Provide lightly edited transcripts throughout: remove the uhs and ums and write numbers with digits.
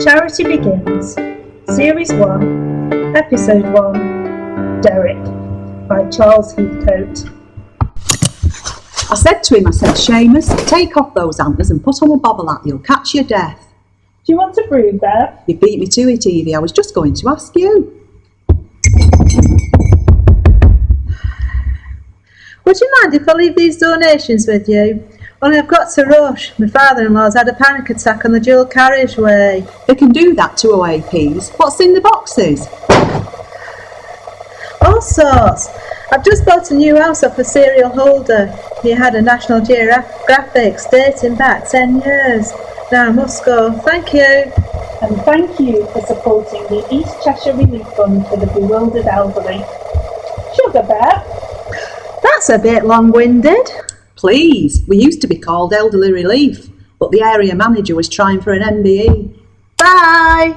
Charity Begins, Series 1, Episode 1, Derek, by Charles Heathcote. I said to him, Seamus, take off those antlers and put on a bobble hat, you'll catch your death. Do you want a brew, Bev? You beat me to it, Evie, I was just going to ask you. Would you mind if I leave these donations with you? Only I've got to rush. My father-in-law's had a panic attack on the dual carriageway. They can do that to OAPs. What's in the boxes? All sorts. I've just bought a new house off a serial holder. He had a National Geographic dating back 10 years. Now I must go. Thank you. And thank you for supporting the East Cheshire Relief Fund for the Bewildered Elderly. Sugar Bear. That's a bit long-winded. Please, we used to be called Elderly Relief, but the area manager was trying for an MBE. Bye!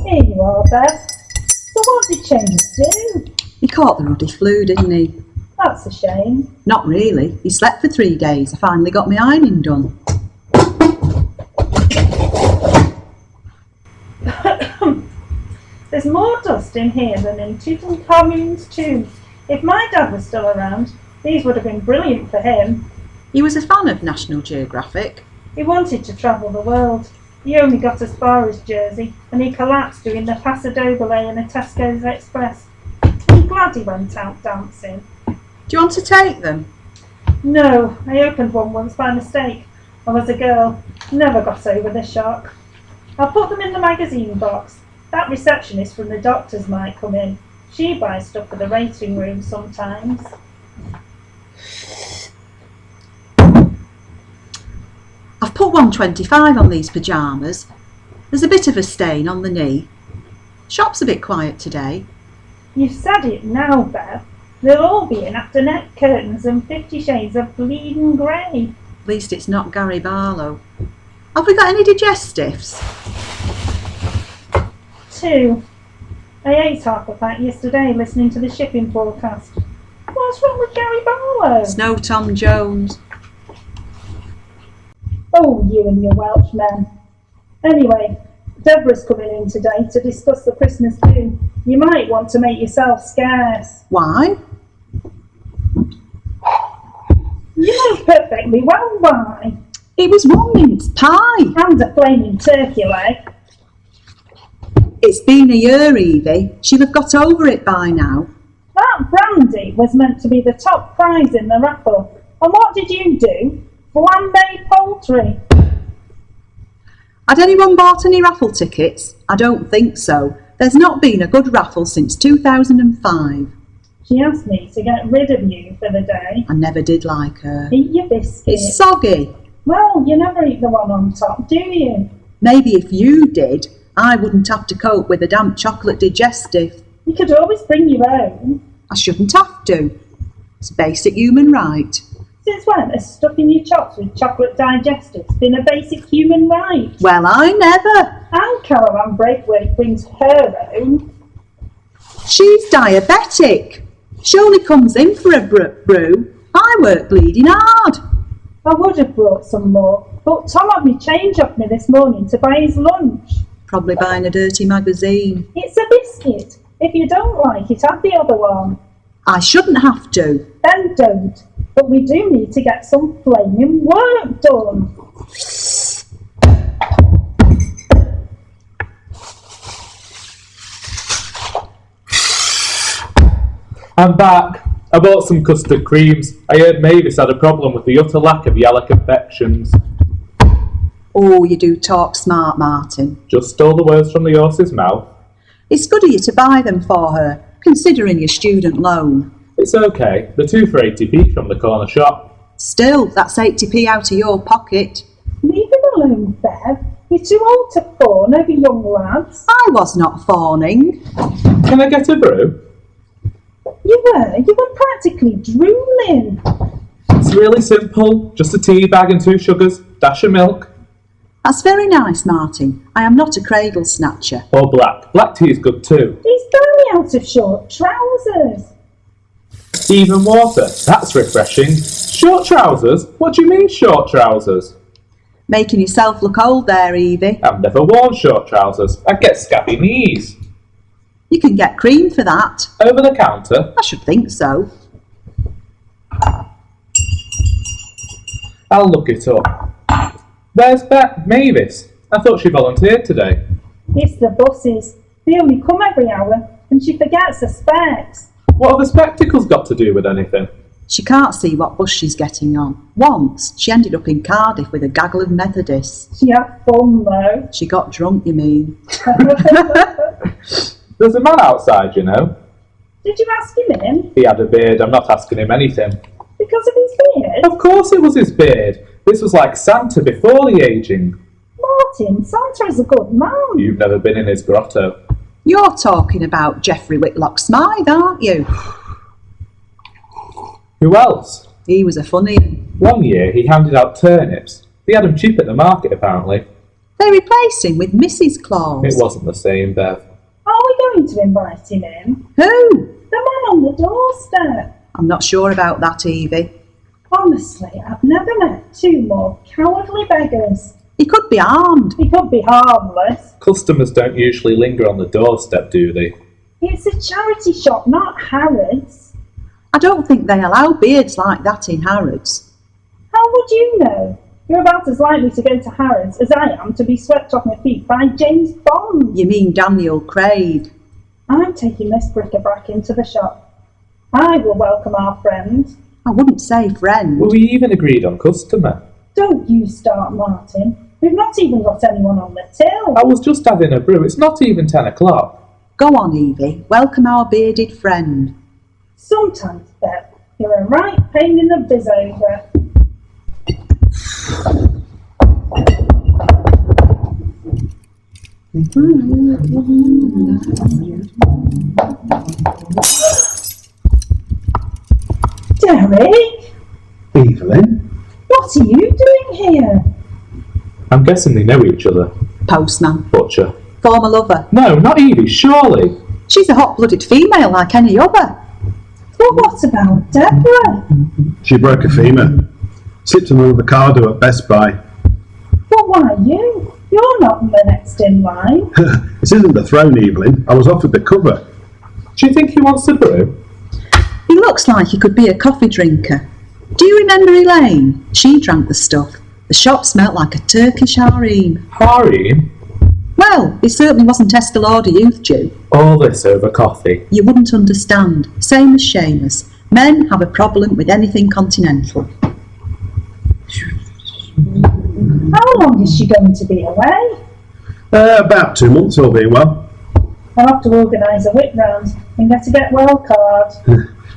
Here you are, Beth. So what did James do? He caught the ruddy flu, didn't he? That's a shame. Not really. He slept for 3 days. I finally got my ironing done. There's more dust in here than in Tutankhamun's tomb. If my dad was still around, these would have been brilliant for him. He was a fan of National Geographic. He wanted to travel the world. He only got as far as Jersey, and he collapsed doing the Paso Doble in a Tesco's Express. I'm glad he went out dancing. Do you want to take them? No, I opened one once by mistake. I was a girl. Never got over the shock. I'll put them in the magazine box. That receptionist from the doctors might come in. She buys stuff for the rating room sometimes. I've put 125 on these pyjamas. There's a bit of a stain on the knee. Shop's a bit quiet today. You've said it now, Bev. They'll all be in after net curtains and 50 shades of bleeding grey. At least it's not Gary Barlow. Have we got any digestives? 2. I ate half a pack yesterday listening to the shipping forecast. What's wrong with Gary Barlow? Snow Tom Jones. Oh, you and your Welsh men. Anyway, Deborah's coming in today to discuss the Christmas do. You might want to make yourself scarce. Why? You know perfectly well why. It was 1 mince pie. And a flaming turkey leg. It's been a year, Evie. She'll have got over it by now. That brandy was meant to be the top prize in the raffle. And what did you do? Flambé poultry. Had anyone bought any raffle tickets? I don't think so. There's not been a good raffle since 2005. She asked me to get rid of you for the day. I never did like her. Eat your biscuit. It's soggy. Well, you never eat the one on top, do you? Maybe if you did, I wouldn't have to cope with a damp chocolate digestive. You could always bring your own. I shouldn't have to. It's a basic human right. Since when has stuffing your chops with chocolate digestives been a basic human right? Well, I never. And Caroline Braithwaite brings her own. She's diabetic. She only comes in for a brew. I work bleeding hard. I would have brought some more, but Tom had me change off me this morning to buy his lunch. Probably buying a dirty magazine. It's a biscuit. If you don't like it, have the other one. I shouldn't have to. Then don't. But we do need to get some flaming work done. I'm back. I bought some custard creams. I heard Mavis had a problem with the utter lack of yellow confections. Oh, you do talk smart, Martin. Just stole the words from the horse's mouth. It's good of you to buy them for her, considering your student loan. It's okay. They're 2 for 80p from the corner shop. Still, that's 80p out of your pocket. Leave him alone, Bev. You're too old to fawn over young lads. I was not fawning. Can I get a brew? You were practically drooling. It's really simple. Just a tea bag and 2 sugars, dash of milk. That's very nice, Martin. I am not a cradle snatcher. Or black. Black tea is good too. He's barely out of short trousers. Even water. That's refreshing. Short trousers? What do you mean short trousers? Making yourself look old there, Evie. I've never worn short trousers. I get scabby knees. You can get cream for that. Over the counter? I should think so. I'll look it up. Where's Mavis? I thought she volunteered today. It's the buses. They only come every hour, and she forgets her specs. What have the spectacles got to do with anything? She can't see what bus she's getting on. Once, she ended up in Cardiff with a gaggle of Methodists. She had fun, though. She got drunk, you mean? There's a man outside, you know. Did you ask him in? He had a beard. I'm not asking him anything. Because of his beard? Of course it was his beard. This was like Santa before the ageing. Martin, Santa is a good man. You've never been in his grotto. You're talking about Geoffrey Whitlock Smythe, aren't you? Who else? He was a funny one. One year he handed out turnips. They had them cheap at the market, apparently. They replaced him with Mrs. Claus. It wasn't the same, Bev. Are we going to invite him in? Who? The man on the doorstep. I'm not sure about that, Evie. Honestly, I've never met two more cowardly beggars. He could be armed. He could be harmless. Customers don't usually linger on the doorstep, do they? It's a charity shop, not Harrods. I don't think they allow beards like that in Harrods. How would you know? You're about as likely to go to Harrods as I am to be swept off my feet by James Bond. You mean Daniel Craig? I'm taking this bric-a-brac into the shop. I will welcome our friend. I wouldn't say friend. Well, we even agreed on customer. Don't you start, Martin. We've not even got anyone on the till. I was just having a brew. It's not even 10 o'clock. Go on, Evie. Welcome our bearded friend. Sometimes, Bev, you're a right pain in the bizover. Derek? Evelyn? What are you doing here? I'm guessing they know each other. Postman. Butcher. Former lover. No, not Evie, surely. She's a hot-blooded female like any other. Well, what about Deborah? She broke a femur. Slipped on another cardo at Best Buy. Well, why you? You're not the next in line. This isn't the throne, Evelyn. I was offered the cover. Do you think he wants a brew? He looks like he could be a coffee drinker. Do you remember Elaine? She drank the stuff. The shop smelt like a Turkish harem. Harem? Well, he certainly wasn't Estée Lauder Youth Jew. All this over coffee. You wouldn't understand. Same as Seamus. Men have a problem with anything continental. How long is she going to be away? About 2 months, all being well. I'll have to organise a whip round and get a get well card.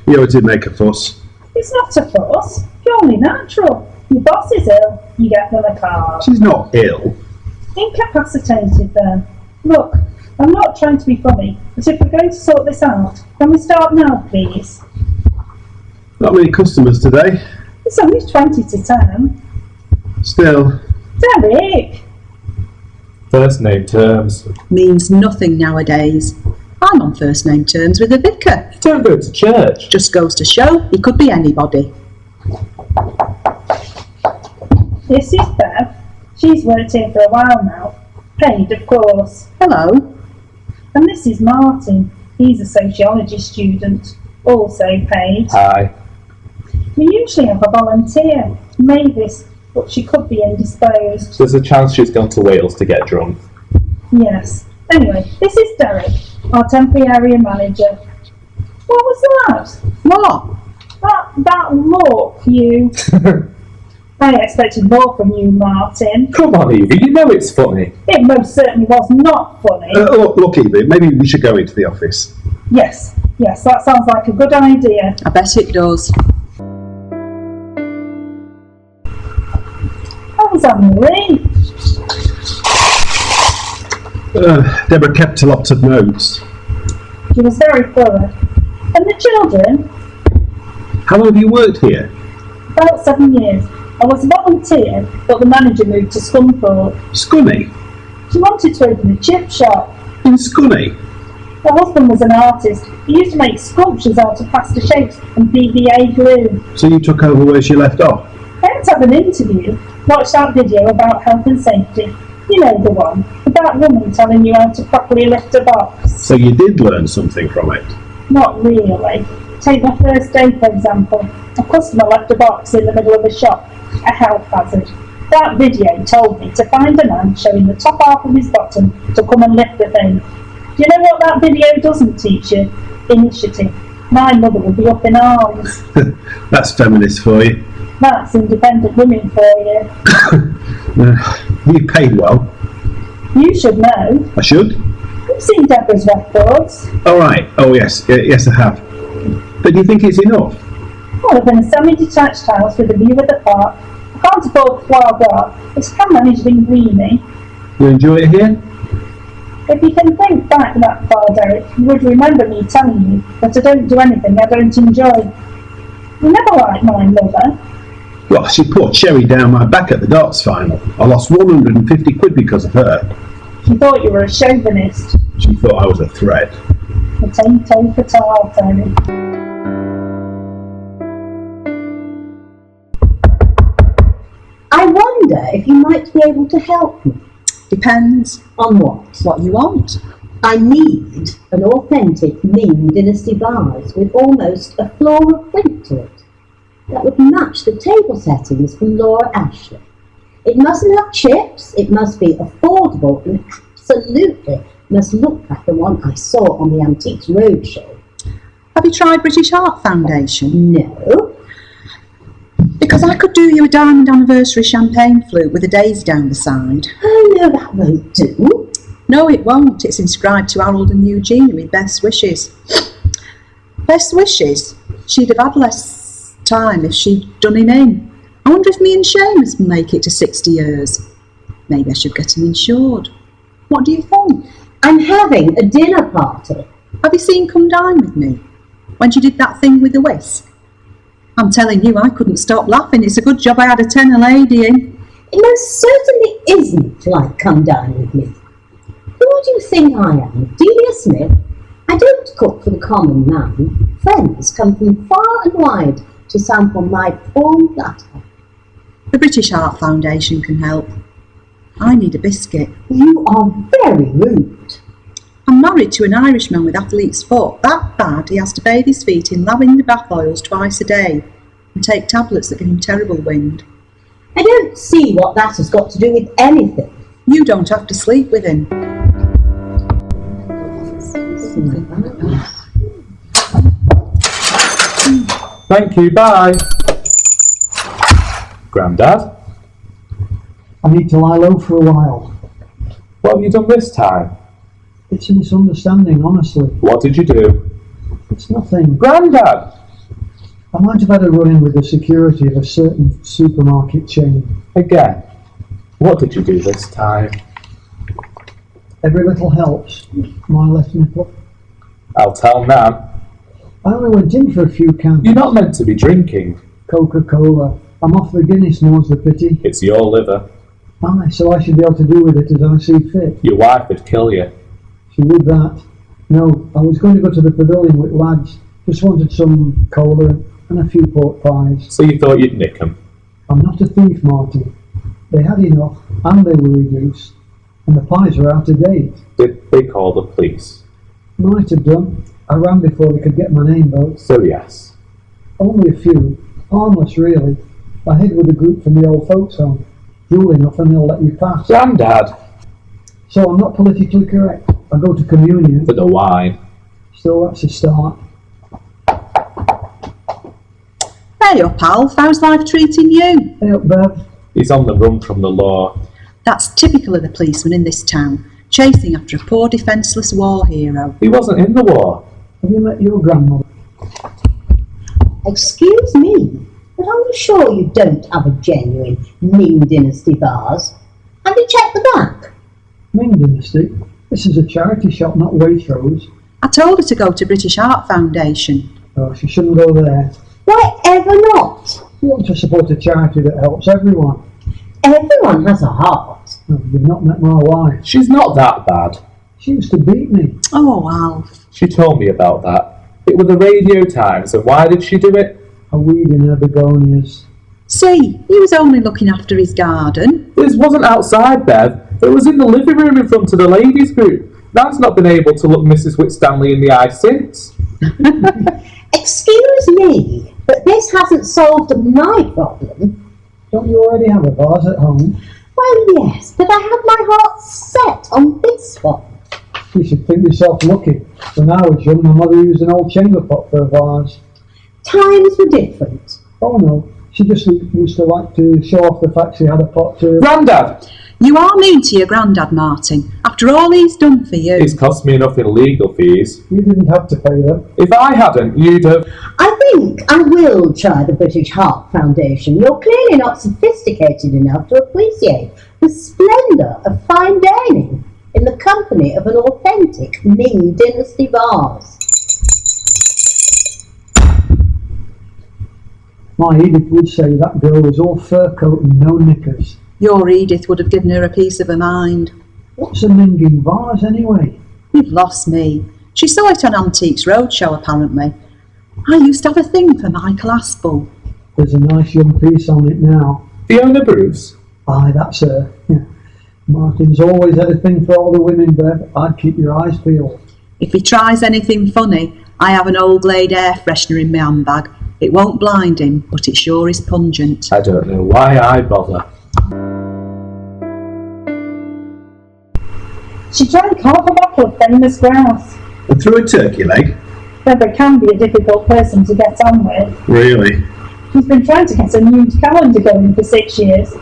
You always did make a fuss. It's not a fuss, purely natural. Your boss is ill, you get them a card. She's not ill. Incapacitated then. Look, I'm not trying to be funny, but if we're going to sort this out, can we start now, please? Not many customers today. It's only 20 to 10. Still, Derek! First name terms. Means nothing nowadays. I'm on first name terms with the vicar. You don't go to church. Just goes to show he could be anybody. This is Bev. She's worked here for a while now. Paid, of course. Hello. And this is Martin. He's a sociology student. Also paid. Hi. We usually have a volunteer, Mavis, but she could be indisposed. There's a chance she's gone to Wales to get drunk. Yes. Anyway, this is Derek, our temporary area manager. What was that? What? That look, you. I expected more from you, Martin. Come on, Evie, you know it's funny. It most certainly was not funny. look, Evie, maybe we should go into the office. Yes, that sounds like a good idea. I bet it does. How's Anne-Marie? Deborah kept lots of notes. She was very thorough. And the children? How long have you worked here? About 7 years. I was a volunteer, but the manager moved to Scunthorpe. Scunny? She wanted to open a chip shop. In Scunny? Her husband was an artist. He used to make sculptures out of pasta shapes and PVA glue. So you took over where she left off? I had to have an interview. Watch that video about health and safety. You know the one, with that woman telling you how to properly lift a box. So you did learn something from it? Not really. Take my first day, for example. A customer left a box in the middle of a shop, a health hazard. That video told me to find a man showing the top half of his bottom to come and lift the thing. Do you know what that video doesn't teach you? Initiative. My mother would be up in arms. That's feminist for you. That's independent women for you. You paid well. You should know. I should. You've seen Deborah's records. All right. Oh, yes. Yes, I have. But do you think it's enough? I live in a semi-detached house with a view of the park. I can't afford foie gras, but I can manage being greeny. You enjoy it here? If you can think back that far, Derek, you would remember me telling you that I don't do anything I don't enjoy. You never liked my mother. Well, she poured sherry down my back at the darts final. I lost 150 quid because of her. She thought you were a chauvinist. She thought I was a threat. Potato, potato. I wonder if you might be able to help me. Depends. On what? What you want. I need an authentic Ming Dynasty vase with almost a floral print to it that would match the table settings from Laura Ashley. It mustn't have chips, it must be affordable, and absolutely must look like the one I saw on the Antiques Roadshow. Have you tried British Art Foundation? No. Because I could do you a diamond anniversary champagne flute with a daisy down the side. Oh no, that won't do. No, it won't. It's inscribed to Harold and Eugenia with best wishes. Best wishes? She'd have had less time if she'd done him in. I wonder if me and Seamus will make it to 60 years. Maybe I should get him insured. What do you think? I'm having a dinner party. Have you seen Come Dine With Me? When she did that thing with the whisk? I'm telling you, I couldn't stop laughing. It's a good job I had a tenner lady in. It most certainly isn't like Come Dine With Me. Who do you think I am? Delia Smith? I don't cook for the common man. Friends come from far and wide to sample my prawn platter. The British Art Foundation can help. I need a biscuit. You are very rude. I'm married to an Irishman with athlete's foot. That bad he has to bathe his feet in lavender bath oils twice a day and take tablets that give him terrible wind. I don't see what that has got to do with anything. You don't have to sleep with him. Thank you, bye. Grandad, I need to lie low for a while. what have you done this time? It's a misunderstanding, honestly. What did you do? It's nothing. Grandad! I might have had a run-in with the security of a certain supermarket chain. Again, what did you do this time? Every little helps. My left nipple. I'll tell Nan. I only went in for a few cans. You're not meant to be drinking. Coca-Cola. I'm off the Guinness, more's the pity. It's your liver. Aye, so I should be able to do with it as I see fit. Your wife would kill you. She would that. No, I was going to go to the pavilion with lads. Just wanted some cola and a few pork pies. So you thought you'd nick 'em. I'm not a thief, Marty. They had enough, and they were reduced. And the pies were out of date. Did they call the police? Might have done. I ran before they could get my name, though. So yes. Only a few. Harmless, really. I hid with a group from the old folks' home. Drool enough and they'll let you pass. Grandad! So I'm not politically correct. I go to communion. For the wine. Still, that's a start. Hey up, Alf, how's life treating you? Hey up, Bev. He's on the run from the law. That's typical of the policeman in this town, chasing after a poor defenceless war hero. He wasn't in the war. Have you met your grandmother? Excuse me, but are you sure you don't have a genuine Ming Dynasty vase? Have you checked the back? Ming Dynasty? This is a charity shop, not Waitrose. I told her to go to British Art Foundation. Oh, she shouldn't go there. Why ever not? We want to support a charity that helps everyone. Everyone has a heart. Oh, you've not met my wife. She's not that bad. She used to beat me. Oh, Alf. She told me about that. It was the Radio Times, and why did she do it? A weed in her begonias. See, he was only looking after his garden. This wasn't outside, Bev. It was in the living room in front of the ladies' group. Dad's not been able to look Mrs. Whitstanley in the eye since. Excuse me, but this hasn't solved my problem. Don't you already have a vase at home? Well, yes, but I have my heart set on this one. You should think yourself lucky. When I was young, my mother used an old chamber pot for a vase. Times were different. Oh no, she just used to like to show off the fact she had a pot too. Grandad! You are mean to your granddad, Martin, after all he's done for you. It's cost me enough in legal fees. You didn't have to pay them. If I hadn't, you'd have... I think I will try the British Heart Foundation. You're clearly not sophisticated enough to appreciate the splendour of fine dining in the company of an authentic Ming Dynasty vase. My Edith would say that girl was all fur coat and no knickers. Your Edith would have given her a piece of her mind. What's a Minging vase anyway? You've lost me. She saw it on Antiques Roadshow, apparently. I used to have a thing for Michael Aspel. There's a nice young piece on it now. Fiona Bruce? Aye, that's her. Yeah. Martin's always had a thing for all the women, Bev. I'd keep your eyes peeled. If he tries anything funny, I have an old Glade air freshener in my handbag. It won't blind him, but it sure is pungent. I don't know why I bother. She drank half a bottle of famous grouse. And through a turkey leg? Deborah can be a difficult person to get on with. Really? She's been trying to get a nude calendar going for 6 years.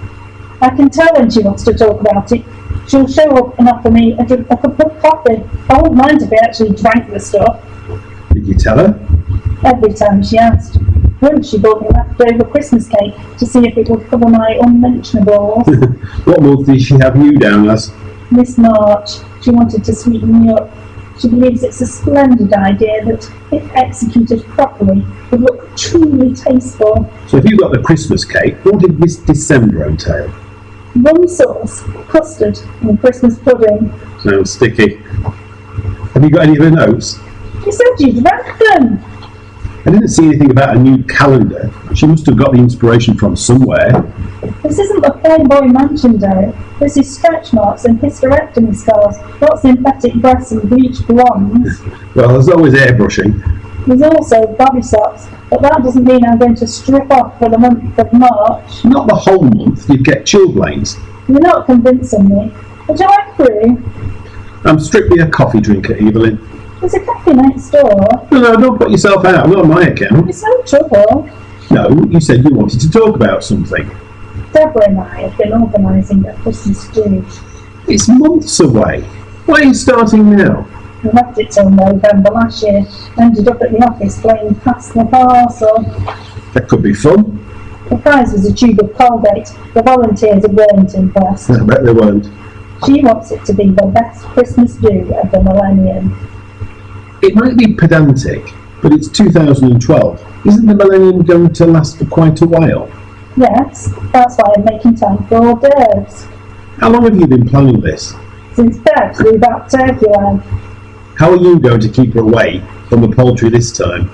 I can tell when she wants to talk about it. She'll show up and offer me a cup of coffee. I wouldn't mind if I actually drank the stuff. Did you tell her? Every time she asked. Once she bought me leftover Christmas cake to see if it would cover my unmentionables. What month did she have you down as? This March, she wanted to sweeten me up. She believes it's a splendid idea that, if executed properly, would look truly tasteful. So if you got the Christmas cake, what did Miss December entail? Rum sauce, custard, and Christmas pudding. Sounds sticky. Have you got any of her notes? She said you'd read them. I didn't see anything about a new calendar. She must have got the inspiration from somewhere. This isn't a Playboy Mansion day. This is stretch marks and hysterectomy scars, not synthetic breasts and bleached blondes. Well, there's always airbrushing. There's also bobby socks, but that doesn't mean I'm going to strip off for the month of March. Not the whole month, you'd get chilblains. You're not convincing me. Would you like through? I'm strictly a coffee drinker, Evelyn. There's a cafe next door. No, don't put yourself out, not on my account. It's no trouble. No, you said you wanted to talk about something. Deborah and I have been organising a Christmas do. It's months away. Why are you starting now? We left it till November last year. Ended up at the office playing Pass the Parcel. That could be fun. The prize was a tube of Colgate. The volunteers weren't impressed. I bet they weren't. She wants it to be the best Christmas do of the millennium. It might be pedantic, but it's 2012. Isn't the millennium going to last for quite a while? Yes, that's why I'm making time for hors d'oeuvres. How long have you been planning this? Since Bev threw that turkey leg. How are you going to keep her away from the poultry this time?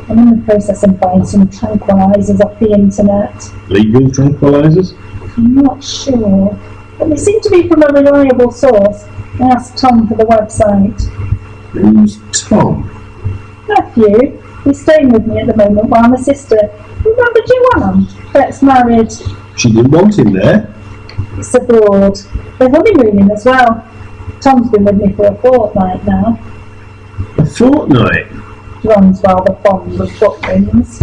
I'm in the process of buying some tranquilizers off the internet. Legal tranquilizers? I'm not sure, but they seem to be from a reliable source. I asked Tom for the website. Who's Tom? Nephew, he's staying with me at the moment while my sister, remember Joanne, gets married. She didn't want him there. It's abroad. They're honeymooning as well. Tom's been with me for a fortnight now. A fortnight? John's rather fond of footprints.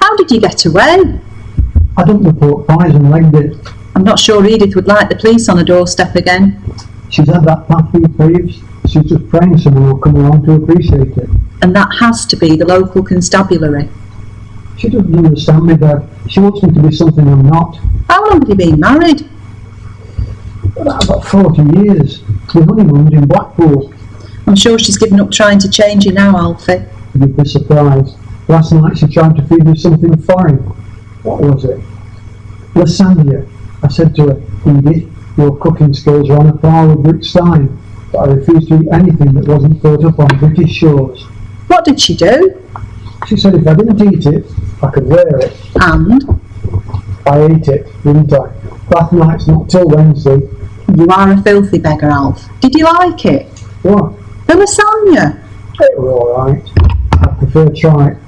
How did you get away? I dumped the pork pies and legged it. I'm not sure Edith would like the police on her doorstep again. She's had that path few thieves. She's just praying someone will come along to appreciate it. And that has to be the local constabulary. She doesn't understand me, Bev. She wants me to be something I'm not. How long have you been married? About 40 years. We honeymooned in Blackpool. I'm sure she's given up trying to change you now, Alfie. You'd be surprised. Last night she tried to feed me something foreign. What was it? Lasagna. I said to her, Edith, your cooking skills are on a par with Rick Stein. but I refused to eat anything that wasn't brought up on British shores. What did she do? She said if I didn't eat it, I could wear it. And? I ate it, didn't I? Bath night's not till Wednesday. You are a filthy beggar, Alf. Did you like it? What? The lasagna. It were alright. I prefer tripe.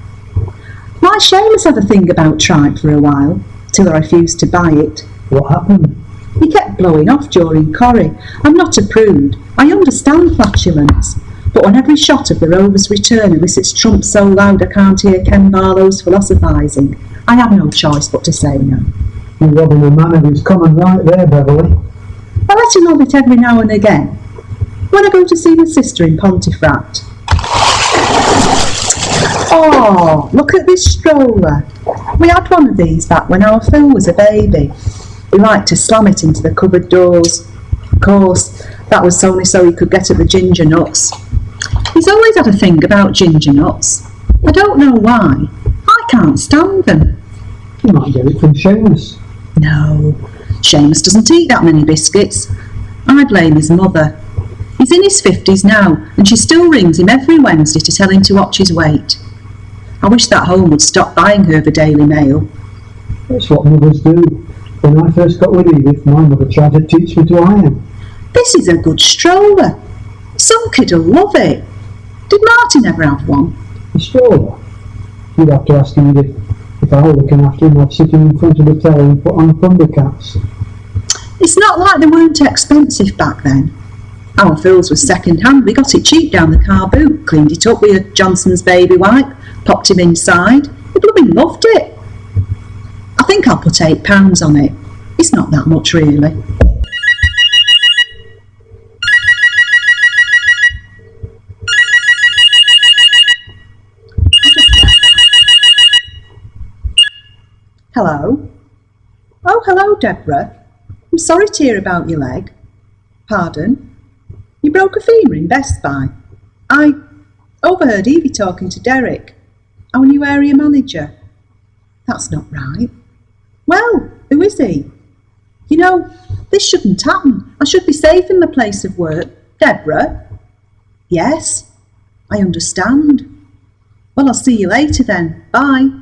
My Seamus had a thing about tripe for a while, till I refused to buy it. What happened? He kept blowing off during curry. I'm not a prude. I understand flatulence. But when every shot of the Rover's return elicits Trump so loud I can't hear Ken Barlow's philosophising, I have no choice but to say no. You're robbing a man of his common right there, Beverly. I let him have it every now and again. When I go to see my sister in Pontefract. Oh, look at this stroller. We had one of these back when our Phil was a baby. We liked to slam it into the cupboard doors. Of course, that was only so he could get at the ginger nuts. He's always had a thing about ginger nuts. I don't know why. I can't stand them. You might get it from Seamus. No, Seamus doesn't eat that many biscuits. I blame his mother. He's in his 50s now, and she still rings him every Wednesday to tell him to watch his weight. I wish that home would stop buying her the Daily Mail. That's what mothers do. When I first got with Edith, my mother tried to teach me to iron. This is a good stroller. Some kid'll love it. Did Martin ever have one? A stroller? You'd have to ask Edith. If I were looking after him, I'd sit him in front of the telly and put on Thundercats. It's not like they weren't expensive back then. Our Phil's was second hand. We got it cheap down the car boot, cleaned it up with a Johnson's baby wipe, popped him inside. He blooming loved it. I think I'll put £8 on it. It's not that much really. Hello? Oh, hello, Deborah. I'm sorry to hear about your leg. Pardon? You broke a femur in Best Buy. I overheard Evie talking to Derek, our new area manager. That's not right. Well, who is he? You know, this shouldn't happen. I should be safe in my place of work. Deborah? Yes, I understand. Well, I'll see you later then. Bye.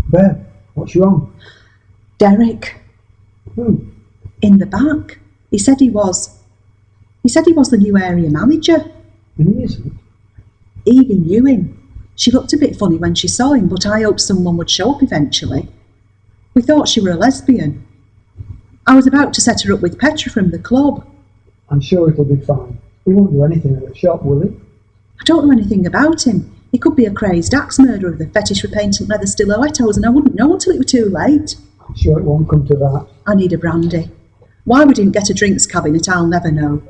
Bev, what's wrong? Derek. Who? In the back. He said he was the new area manager. And he isn't? Evie knew him. She looked a bit funny when she saw him, but I hoped someone would show up eventually. We thought she were a lesbian. I was about to set her up with Petra from the club. I'm sure it'll be fine. He won't do anything at the shop, will he? I don't know anything about him. He could be a crazed axe murderer with a fetish for painting leather stilettos, and I wouldn't know until it were too late. I'm sure it won't come to that. I need a brandy. Why we didn't get a drinks cabinet, I'll never know.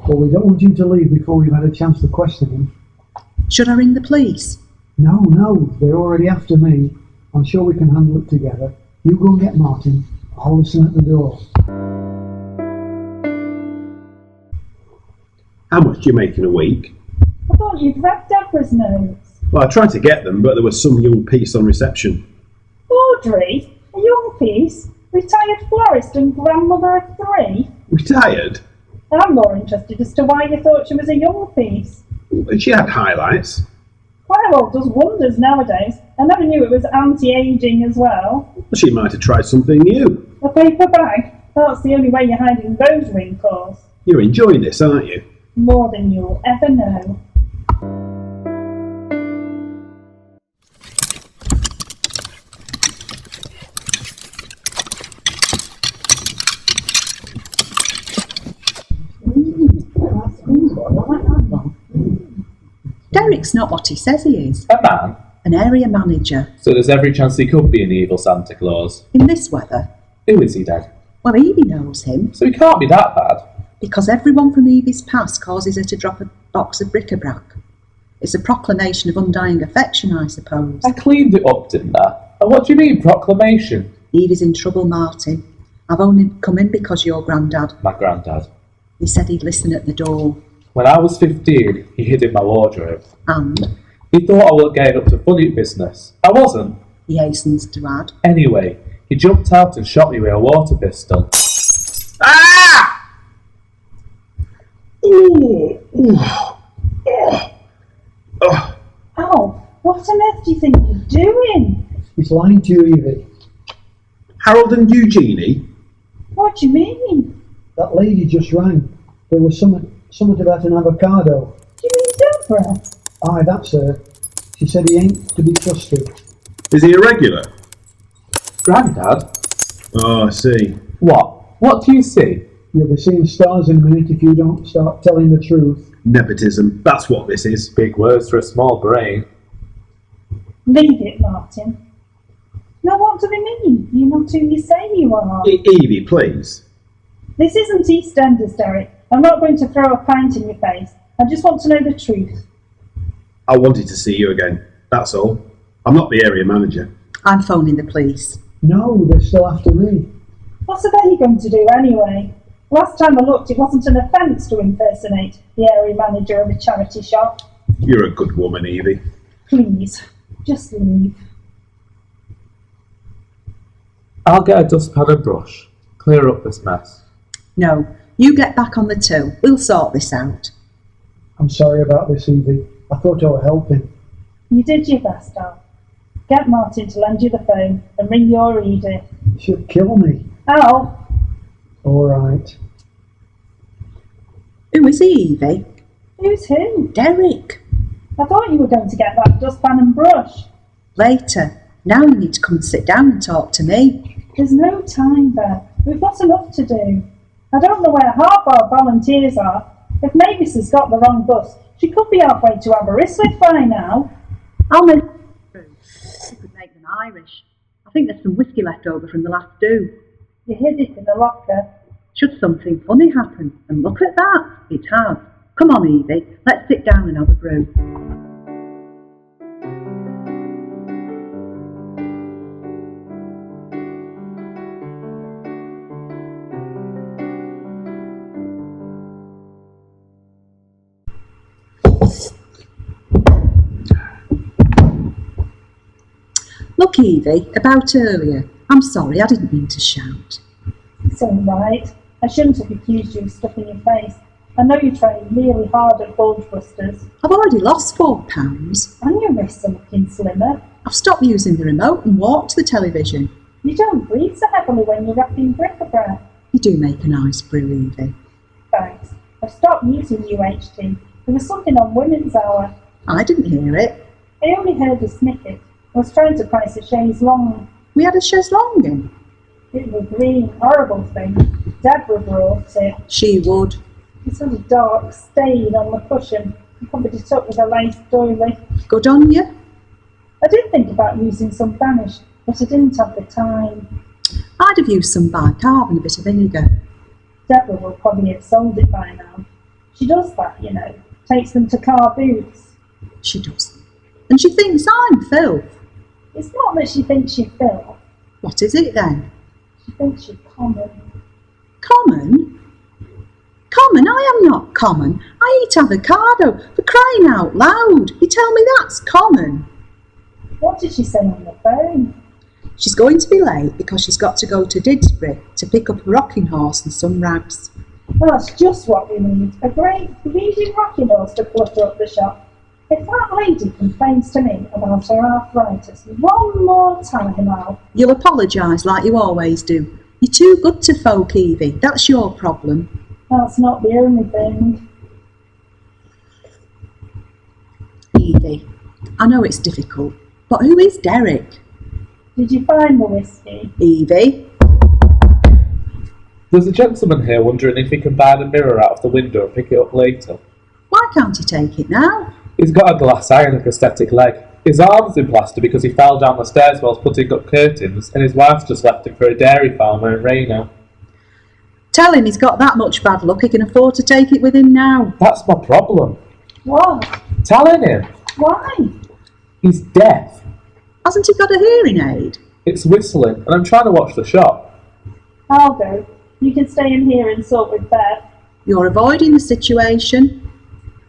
But we don't want him to leave before we've had a chance to question him. Should I ring the police? No, they're already after me. I'm sure we can handle it together. You go and get Martin. I'll listen at the door. How much do you make in a week? I thought you'd read Deborah's notes. Well, I tried to get them, but there was some young piece on reception. Audrey, a young piece, retired florist and grandmother of 3. Retired? I'm more interested as to why you thought she was a young piece. She had highlights. Firewall does wonders nowadays. I never knew it was anti-aging as well. She might have tried something new. A paper bag? That's the only way you're hiding those wrinkles. You're enjoying this, aren't you? More than you'll ever know. Derek's not what he says he is. A man? An area manager. So there's every chance he could be an evil Santa Claus. In this weather. Who is he, Dad? Well, Evie knows him. So he can't be that bad. Because everyone from Evie's past causes her to drop a box of bric-a-brac. It's a proclamation of undying affection, I suppose. I cleaned it up, didn't I? And what do you mean, proclamation? Evie's in trouble, Martin. I've only come in because you're Grandad. My granddad. He said he'd listen at the door. When I was 15, he hid in my wardrobe. And? He thought I was getting up to funny business. I wasn't. He hastens to add. Anyway, he jumped out and shot me with a water pistol. Ah! Oh, oh, oh. Al, what on earth do you think you're doing? He's lying to you, Evie. Harold and Eugenie? What do you mean? That lady just rang. There was something about an avocado. Do you mean Deborah? Aye, that's her. She said he ain't to be trusted. Is he a regular? Grandad? Oh, I see. What? What do you see? You'll be seeing stars in a minute if you don't start telling the truth. Nepotism, that's what this is. Big words for a small brain. Leave it, Martin. Now what do they mean? You're not who you say you are. Evie, please. This isn't EastEnders, Derek. I'm not going to throw a pint in your face. I just want to know the truth. I wanted to see you again, that's all. I'm not the area manager. I'm phoning the police. No, they're still after me. What are they going to do anyway? Last time I looked, it wasn't an offence to impersonate the area manager of a charity shop. You're a good woman, Evie. Please, just leave. I'll get a dustpan and brush. Clear up this mess. No, you get back on the till. We'll sort this out. I'm sorry about this, Evie. I thought I were helping. You did your best, Al. Get Martin to lend you the phone and ring your Edith. She'll kill me. Al! All right. Who is he, Evie? Who's who? Derek. I thought you were going to get that dustpan and brush. Later. Now you need to come and sit down and talk to me. There's no time there. We've got enough to do. I don't know where half our volunteers are. If Mavis has got the wrong bus, she could be halfway to Aberystwyth by now. I'll make... You could make them Irish. I think there's some whiskey left over from the last do. You hid it in the locker. Should something funny happen, and look at that, it has. Come on, Evie, let's sit down and have a brew. Look, Evie, about earlier. I'm sorry, I didn't mean to shout. It's all right. I shouldn't have accused you of stuffing your face. I know you're trying really hard at bulge busters. I've already lost £4. And your wrists are looking slimmer. I've stopped using the remote and walked the television. You don't breathe so heavily when you're wrapping bric-a-brac. You do make a nice brew, Evie. Thanks. I've stopped using UHT. There was something on Women's Hour. I didn't hear it. I only heard a snippet. I was trying to price a chaise longue. We had a chaise longue in. It was a green, horrible thing. Deborah brought it. She would. It's sort of dark stain on the cushion. I covered it up with a lace doily. Good on you. I did think about using some Vanish, but I didn't have the time. I'd have used some bicarb and a bit of vinegar. Deborah will probably have sold it by now. She does that, you know. Takes them to car booths. She doesn't. And she thinks I'm filth. It's not that she thinks you're filth. What is it then? She thinks you're common. Common? Common? I am not common. I eat avocado. For crying out loud. You tell me that's common. What did she say on the phone? She's going to be late because she's got to go to Didsbury to pick up a rocking horse and some rags. Well, that's just what we need. A great bleeding rocking horse to clutter up the shop. If that lady complains to me about her arthritis one more time, You'll apologise like you always do. You're too good to folk, Evie. That's your problem. That's not the only thing. Evie, I know it's difficult, but who is Derek? Did you find the whiskey? Evie? There's a gentleman here wondering if he can buy the mirror out of the window and pick it up later. Why can't he take it now? He's got a glass eye and a prosthetic leg. His arm's in plaster because he fell down the stairs whilst putting up curtains, and his wife's just left him for a dairy farmer in Rayno. Tell him he's got that much bad luck he can afford to take it with him now. That's my problem. What? Telling him. Why? He's deaf. Hasn't he got a hearing aid? It's whistling, and I'm trying to watch the shop. I'll go. You can stay in here and sort with Bev. You're avoiding the situation.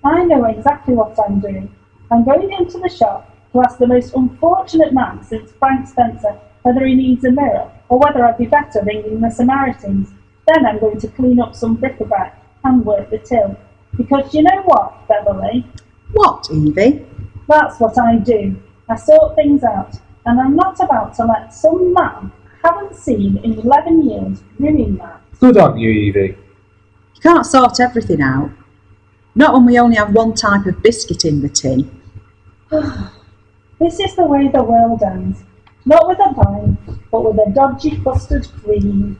I know exactly what I'm doing. I'm going into the shop to ask the most unfortunate man since Frank Spencer whether he needs a mirror or whether I'd be better ringing the Samaritans. Then I'm going to clean up some bric-a-brac and work the till. Because you know what, Beverly? What, Evie? That's what I do. I sort things out, and I'm not about to let some man I haven't seen in 11 years ruin that. Good on you, Evie. You can't sort everything out. Not when we only have one type of biscuit in the tin. This is the way the world ends. Not with a bang, but with a dodgy custard cream.